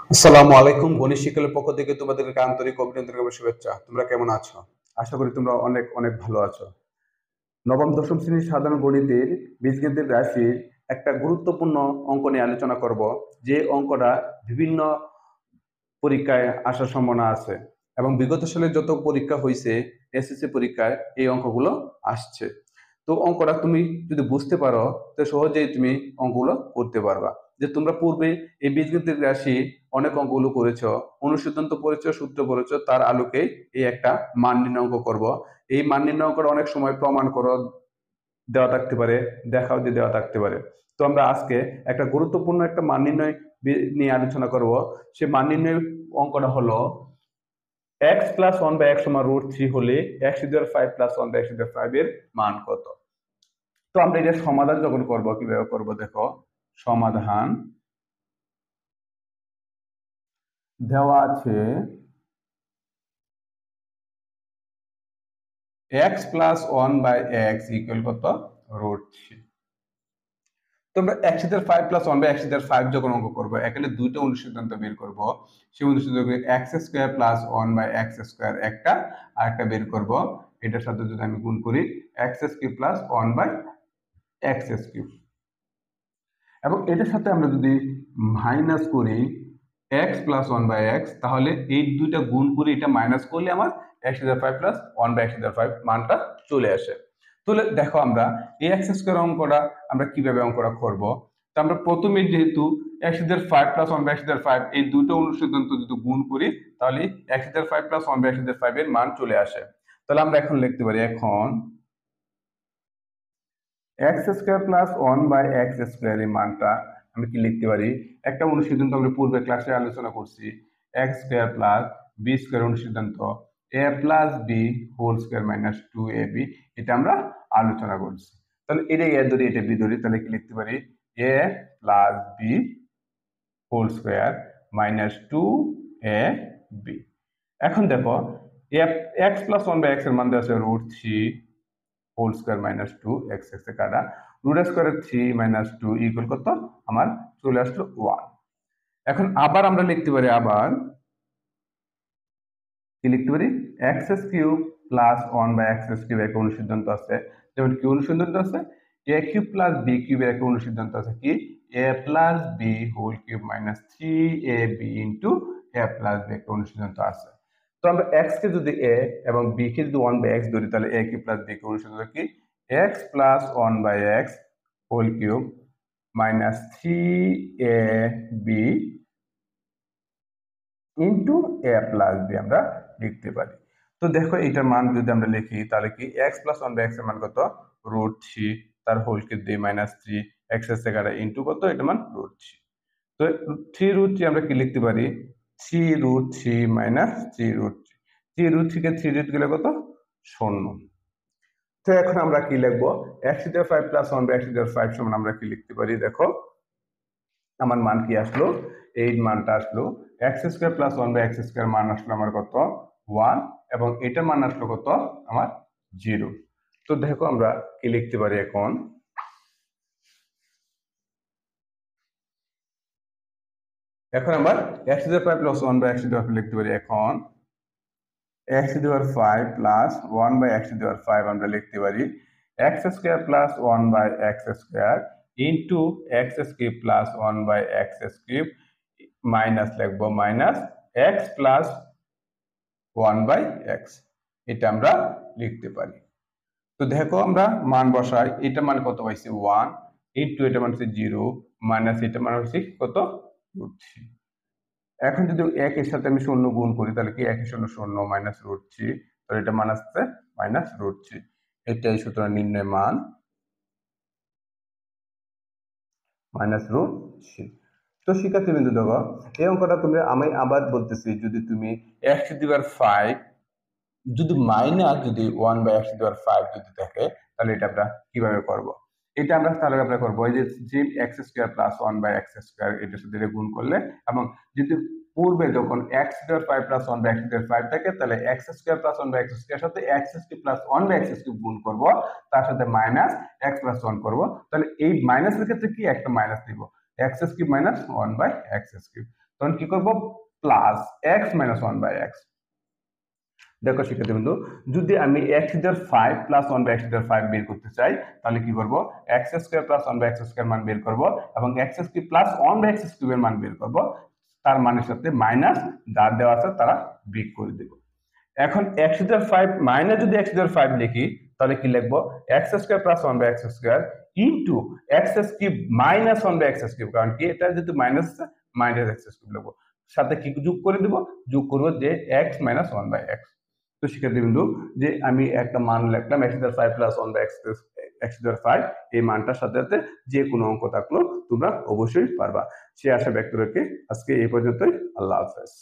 আসসালামু আলাইকুম। গণিত শিক্ষকের পক্ষ থেকে তোমাদেরকে আন্তরিক অভিনন্দন এবং শুভেচ্ছা। তোমরা কেমন আছো? আশা করি তোমরা অনেক অনেক ভালো আছো। নবম দশম শ্রেণীর সাধারণ গণিতের বীজগণিতের রাশির একটা গুরুত্বপূর্ণ অঙ্ক নিয়ে আলোচনা করব, যে অঙ্কটা বিভিন্ন পরীক্ষায় আসার সম্ভাবনা আছে এবং বিগত সালে যত পরীক্ষা হয়েছে এসএসসি পরীক্ষায় এই অঙ্কগুলো আসছে। তো অঙ্কটা তুমি যদি বুঝতে পারো তো সহজেই তুমি অঙ্কগুলো করতে পারবা। যে তোমরা পূর্বে এই বীজগণিতের রাশি অনেক অঙ্কগুলো করেছো, অনুসিদ্ধান্ত পড়েছো, সূত্র পড়েছো, তার আলোকে এই একটা মান নির্ণয় অঙ্ক করবো। এই মান নির্ণয় অঙ্কটা অনেক সময় প্রমাণ করো দেওয়া থাকতে পারে, দেখাও যে দেওয়া থাকতে পারে। তো আমরা আজকে একটা গুরুত্বপূর্ণ একটা মান নির্ণয় নিয়ে আলোচনা করব। সে মান নির্ণয় অঙ্কটা হলো x plus one by x সমান রুট থ্রি হলে x to the power five plus one by x to the power five এর মান কত। তো আমরা এটা সমাধান যখন করব কিভাবে করব দেখো। সমাধান দেওয়া আছে x plus one by x equal কত, রুট থ্রি। তো আমরা x to the power five plus one by x to the power five যখন অঙ্ক করবো, এখানে দুইটা অনুসিদ্ধান্ত বের করব। সেই অনুসিদ্ধান্ত x square plus one by x square একটা, আর একটা বের করব এটার সাথে যদি আমি গুণ করি x cube plus one by x cube, এবং এটার সাথে আমরা যদি মাইনাস করি x plus one by x, তাহলে এই দুইটা গুণ করে এটা মাইনাস করলে আমার x to the power five plus one by x to the power five মানটা চলে আসে। তাহলে দেখো আমরা এই এক্স স্কোয়ার অঙ্কটা আমরা কিভাবে অঙ্কটা করব। তো আমরা প্রথমে যেহেতু x to the power five plus one by x to the power five এই দুটো অনুসিদ্ধান্ত যদি গুণ করি, তাহলে x to the power five plus one by x to the power five এর মান চলে আসে। তাহলে আমরা এখন লিখতে পারি, এখন x square plus one by x square এর মানটা আমি কি লিখতে পারি, একটা অনুসিদ্ধান্ত আমরা পূর্বে ক্লাসে আলোচনা করছি, x square plus b square অনুসিদ্ধান্ত a plus b whole square minus two a b, এটা আমরা আলোচনা করছি। তাহলে এটা এ ধরি, এটা বি ধরি, তাহলে কি লিখতে পারি, a plus b whole square minus two a b. এখন দেখো x plus one by x এর মান দেওয়া আছে root three whole square minus two, x x এ কাটা, root square three minus two equal কত আমার চলে আসলো ওয়ান। এখন আবার আমরা লিখতে পারি, আবার কি লিখতে পারি, x s cube plus one by x s cube একটা অনুসিদ্ধান্ত আছে। যেমন কি অনুসিদ্ধান্ত আছে, এ কিউব প্লাস বি কিউবের একটা অনুসিদ্ধান্ত আছে কি, a plus b whole cube minus three a b into a plus b একটা অনুসিদ্ধান্ত আছে। তো আমরা এক্স কে যদি এ এবং বি কে যদি ওয়ান বাই এক্স ধরি, তাহলে এ কিউব প্লাস বি কে অনুসিদ্ধান্ত কি, x plus one by x whole cube minus three a b into a plus b আমরা লিখতে পারি। তো দেখো এটার মান যদি আমরা লিখি, তাহলে কি x plus one by x এর মান কত, রুট থ্রি, তার হোল কিউব দিয়ে মাইনাস থ্রি, এক্স এর জায়গাটা ইন্টু কত, এটা মান রুট থ্রি। তো থ্রি রুট থ্রি আমরা কি লিখতে পারি, three root three minus three root three, three root three কে থ্রি রুট গেলে কত, শূন্য। তো এখন আমরা কি লিখবো, x to the power five plus one by x to the power five সমান আমরা কি লিখতে পারি, দেখো আমার মান কি আসলো, এই মানটা আসলো x square plus one by x square মান আসলো আমার কত, ওয়ান, এবং এটা মান আসলো কত আমার জিরো। তো দেখো আমরা কি লিখতে পারি, এখন এখন আমার x to the power plus one by x to the power লিখতে পারি, এখন x to the power five plus one by x to the power five আমরা লিখতে পারি x square plus one by x square into x cube plus one by x cube minus লিখবো minus x plus one by x, এটা আমরা লিখতে পারি। তো দেখো আমরা মান বসাই, এটা মান কত পাইছি ওয়ান, ইন্টু এটা মান হচ্ছে জিরো, মাইনাস এটা মান হচ্ছে কত, রুট থ্রি। এখন যদি একের সাথে আমি শূন্য গুণ করি, তাহলে কি একের শূন্য শূন্য মাইনাস রুট থ্রি, তাহলে এটা মান আসছে মাইনাস রুট থ্রি। এটাই সুতরাং নির্ণয় মান মাইনাস রুট থ্রি। তো শিক্ষার্থী বিন্দু দেখো এই অঙ্কটা তুমি, আমি আবার বলতেছি, যদি তুমি x to the power five যদি মাইনাস যদি one by x to the power five যদি থাকে, তাহলে এটা আমরা কিভাবে করব, এটা আমরা তাহলে আমরা করবো এই যে x square plus one by x square এটার সাথে এটা গুণ করলে, এবং যদি পূর্বে যখন x square five plus one by x square five থাকে, তাহলে x square plus one by x square সাথে x cube plus one by x cube গুণ করবো, তার সাথে মাইনাস এক্স প্লাস ওয়ান করবো, তাহলে এই মাইনাসের ক্ষেত্রে কি একটা মাইনাস দিব, x cube minus one by x cube. তখন কি করব plus x minus one by x. দেখো শিক্ষার্থী বন্ধু, যদি আমি x to the power five plus one by x to the power five বের করতে চাই, তাহলে কি করবো x square plus one by x square মান বের করবো এবং x cube plus one by x কিউবের মান বের করবো, তার মানের সাথে মাইনাস যা দেওয়া আছে তারা বিয়োগ করে দেব। এখন x to the power five minus যদি এক্স টু দেওয়ার ফাইভ লিখি তাহলে কি লিখবো x square plus one by x square into x cube minus one by x cube, কারণ কি এটা যেহেতু মাইনাস মাইনাস এক্স কিউব লিখবো, সাথে কি যোগ করে দিব, যোগ করবো যে x minus one by x. তো শিক্ষার্থী বিন্দু, যে আমি একটা মান লিখলাম x to five plus one by x to five, এই মানটার সাথে সাথে যে কোনো অঙ্ক থাকলো তোমরা অবশ্যই পারবা। সে আশা ব্যক্ত রেখে আজকে এই পর্যন্তই। আল্লাহ হাফেজ।